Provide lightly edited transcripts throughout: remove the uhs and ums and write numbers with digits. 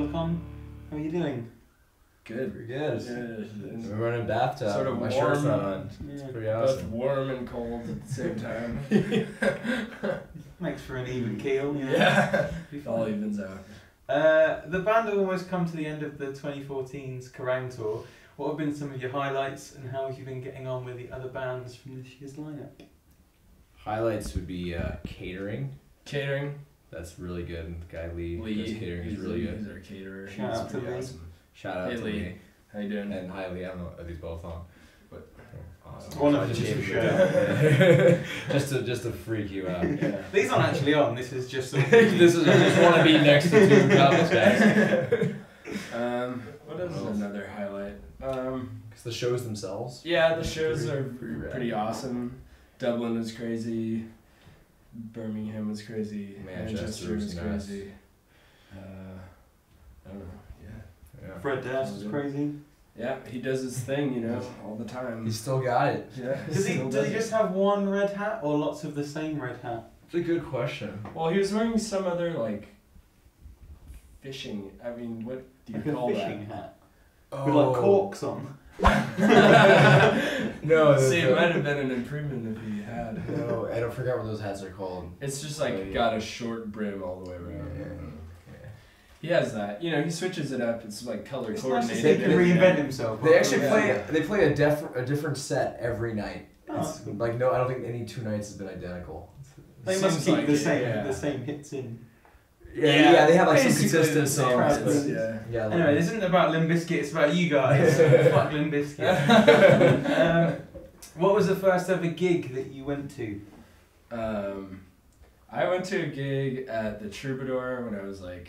Nekrogoblikon. How are you doing? Good. Pretty good. Good. We're running bathtub. Sort of My warm. shirt's not on. Yeah. It's pretty Both awesome. warm and cold at the same time. Makes for an even keel, you know. Yeah. Be It all fine. evens out. The band have almost come to the end of the 2014's Kerrang Tour. What have been some of your highlights and how have you been getting on with the other bands from this year's lineup? Highlights would be catering. Catering. That's really good. Guy Lee does Lee. catering. He's really good. He's our caterer. Shout He's out to pretty Lee. awesome. Shout out Hey, to Lee. Lee. How you doing? And hi Lee. I don't know if these both on. But awesome. One of I them just just gave for you just to freak you out. Yeah. These aren't actually on, this is just some This is I just want to be next to two topless guys. What is another highlight? Because the shows themselves. Yeah, the shows Pretty- are pretty rad. pretty awesome. Dublin was crazy. Birmingham was crazy. Manchester was was nuts. crazy. I don't know. Yeah. Fred Durst is crazy. Yeah, he does his thing, you know, all the time. He's still got it. Yeah. Does he still just have one red hat or lots of the same red hat? It's a good question. Well, he was wearing some other like fishing. I mean, what do you Like a call fishing that? hat? With like corks on. No, See, it might have been an improvement if he had. No, I don't forget what those hats are called. It's just like Yeah. got a short brim all the way around. Yeah. He has that. You know, he switches it up. It's like color It's nice to see coordinated. he can reinvent himself. They actually Yeah. play a different set every night. Oh, It's that's cool. like no, I don't think any 2 nights has been identical. They Seems must keep like the it, same yeah. the same hits in. Yeah, they have like some basically consistent the same songs. hits, But, yeah. yeah, like- Anyway, this isn't about Limp Bizkit, it's about you guys. Fuck Limp Bizkit. What was the first ever gig that you went to? I went to a gig at the Troubadour when I was like,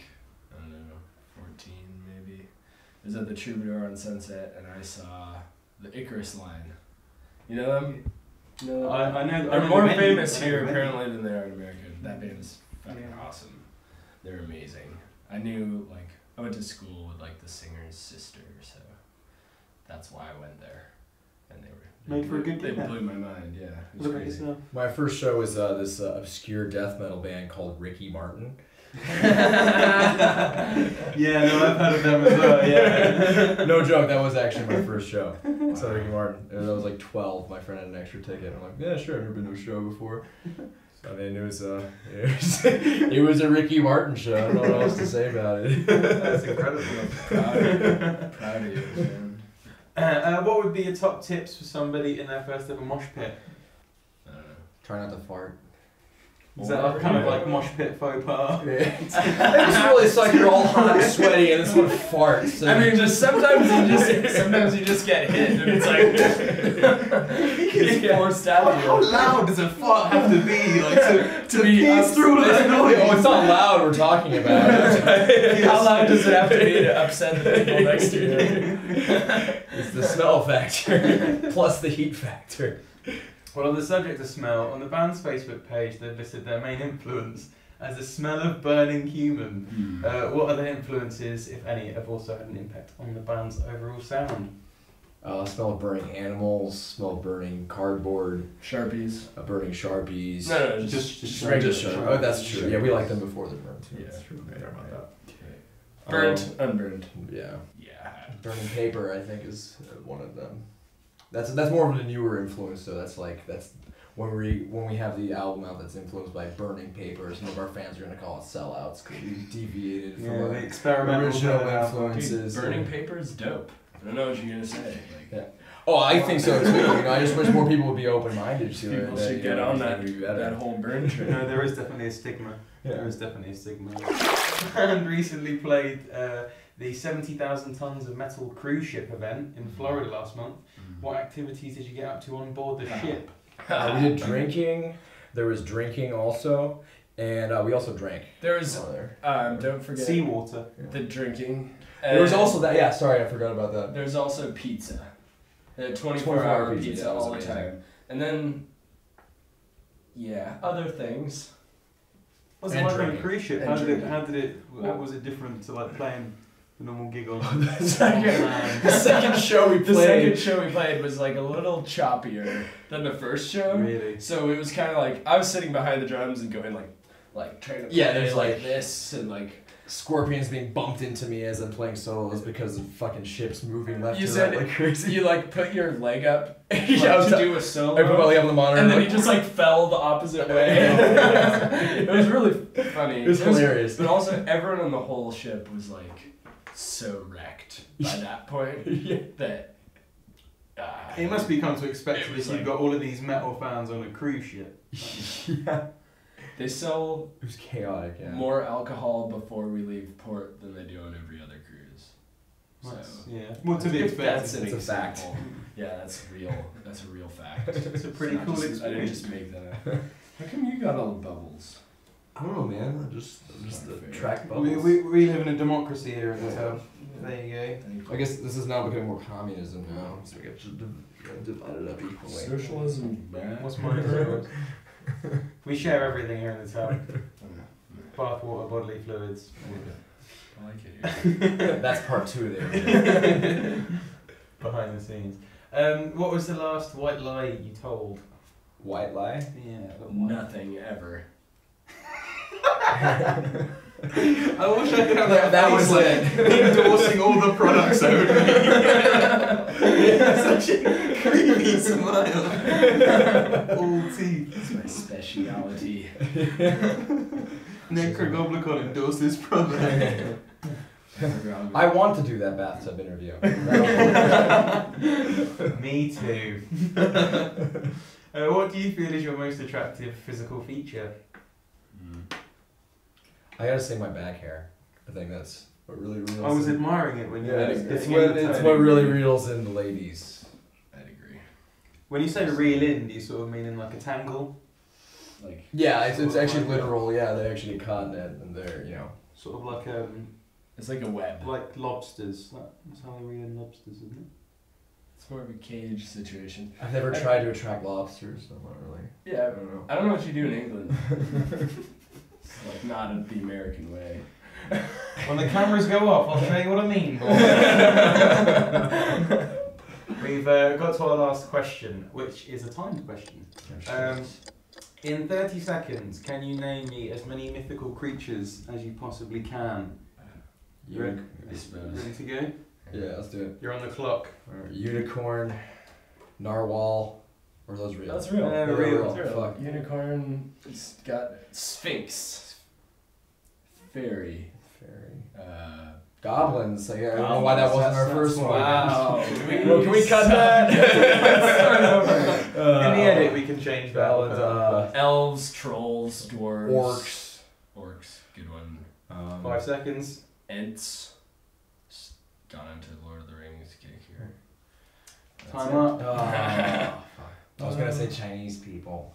I don't know, 14 maybe. It was at the Troubadour on Sunset, and I saw the Icarus Line. You know them? No, I know. they're more famous here apparently than they are in America. That band is fucking Yeah. awesome. They're amazing. I knew like I went to school with like the singer's sister, so that's why I went there. And they were Made for a good They gig then. blew my mind. Yeah, it was Look at crazy. yourself. My first show was this obscure death metal band called Ricky Martin. Yeah, no, I've heard of them as well. Yeah. No joke, that was actually my first show. So Ricky Martin. And I was like 12. My friend had an extra ticket. I'm like, yeah, sure. I've never been to a show before. I mean, it was it was a Ricky Martin show. I don't know what else to say about it. That's incredible. Proud of you, man. What would be your top tips for somebody in their first ever mosh pit? I don't know. Try not to fart. Is that kind of like mosh pit faux pas? Yeah. It's really it's like you're all hot and sweaty and this one farts. I mean, just sometimes you just get hit and it's like it's forced out of you. How loud does a fart have to be like to be pierce through this noise? Oh, it's not loud we're talking about. How loud does it have to be to upset the people next to you? It's the smell factor plus the heat factor. Well, on the subject of smell, on the band's Facebook page, they've listed their main influence as the smell of burning human. What other influences, if any, have also had an impact on the band's overall sound? Smell of burning animals, smell of burning cardboard, Sharpies. burning Sharpies. No, Just regular Just Sharpies. Oh, that's true. Yeah, we like them before they're burned too. Yeah. That's true. Yeah. Sorry about that. Burnt, unburned. Yeah. Yeah. Burning paper, I think, is one of them. That's more of a newer influence. So that's when we have the album out that's influenced by burning paper. Some of our fans are gonna call it sellouts because we deviated from Yeah, our the experimental original burnout. influences. Dude, burning paper is dope. I don't know what you're gonna say. Like, Yeah. Oh, I think so too. You know, I just wish more people would be open-minded to it. people should get on that whole burn train. No, there is definitely a stigma. Yeah. There is definitely a stigma. And recently played the 70,000 tons of metal cruise ship event in Florida last month. What activities did you get up to on board the ship? We did drinking. There was drinking also, and we also drank. There was, Oh, there. don't forget Seawater. the drinking. There was also that. Yeah, sorry, I forgot about that. There's also pizza. 24-hour 24-hour pizza, pizza, that was all the amazing. time. And then, yeah, other things. What's it And like on a drinking. cruise ship? And How drinking. how was it different to like playing the normal gig on? The second show we The played. second show we played was like a little choppier than the first show. Really? So it was kind of like I was sitting behind the drums and going like trying to play Yeah, there's like like- this and like scorpions being bumped into me as I'm playing solos because of fucking ships moving left You to said right like crazy. you like put your leg up like, Yeah, I was to do a solo. I put my leg up on the monitor. and then like, he just like fell the opposite way. It was really funny. It was hilarious. But also, everyone on the whole ship was like so wrecked by that point that. It must be come to expect It if was you've like- got all of these metal fans on a cruise ship. Yeah. They sell It was chaotic, yeah. more alcohol before we leave port than they do on every other cruise. That's, So yeah. Well, to be if expected. that's an It's a fact. example. Yeah, that's real. That's a real fact. It's a pretty Not cool just- I didn't experience. just make that up. How come you got all the bubbles? I don't know, man. I'm just the Fair. track bubbles. We live in a democracy here in this house. There you go. I guess this is now becoming more communism now, so we get to divide it up equally. Socialism, man. What's mine? We share everything here in this house. Bath water, bodily fluids. I like it here. That's part 2 there. Behind the scenes. What was the last white lie you told? White lie? Yeah. Nothing ever. I wish I could have That was face, it. endorsing all the products only. Such a creepy smile. All teeth. That's my speciality. Nekrogoblikon endorses product. I want to do that bathtub interview. Me too. What do you feel is your most attractive physical feature? I gotta say my back hair. I think that's what really reels. I was admiring it when you yeah, were it's getting what into it's it. what really reels in the ladies. I'd agree. When you say to reel in, do you sort of mean in like a tangle? Like, Yeah, it's Sort of actually like literal. Yeah, they actually get caught in it, and they're Sort of like it's like a web. lobsters. That's how they reel in lobsters, isn't it? It's more of a cage situation. I've never tried to attract lobsters, so I'm not really. Yeah, I don't know. I don't know what you do in England. It's like not in the American way. When the cameras go off, I'll show you what I mean. We've got to our last question, which is a timed question. In 30 seconds, can you name me as many mythical creatures as you possibly can? You ready? I suppose. Ready to go? Yeah, let's do it. You're on the clock. Unicorn, narwhal, or are those real? That's real. Yeah, They're real. real. It's real. Fuck. Unicorn. It's got sphinx. Fairy. Fairy. Goblins. Goblins. I don't know why that wasn't our That's first one. Wow. Well, can we cut that? Start over. In the edit, we can change that. Elves, trolls, dwarves. Orcs. Good one. 5 seconds. Ents. Just gone into Lord of the Rings kick here. That's Time it. up. Fuck. I was gonna say Chinese people.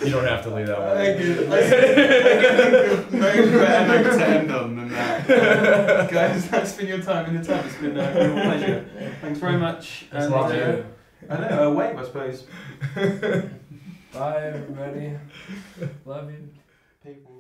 You don't have to leave that one. I can think of no better note to end on than that. Guys, that's been your time in the tub. It's been a real pleasure. Thanks very much. Thanks a And, lot, I dude. don't know, a wave, I suppose. Bye, everybody. Love you. People.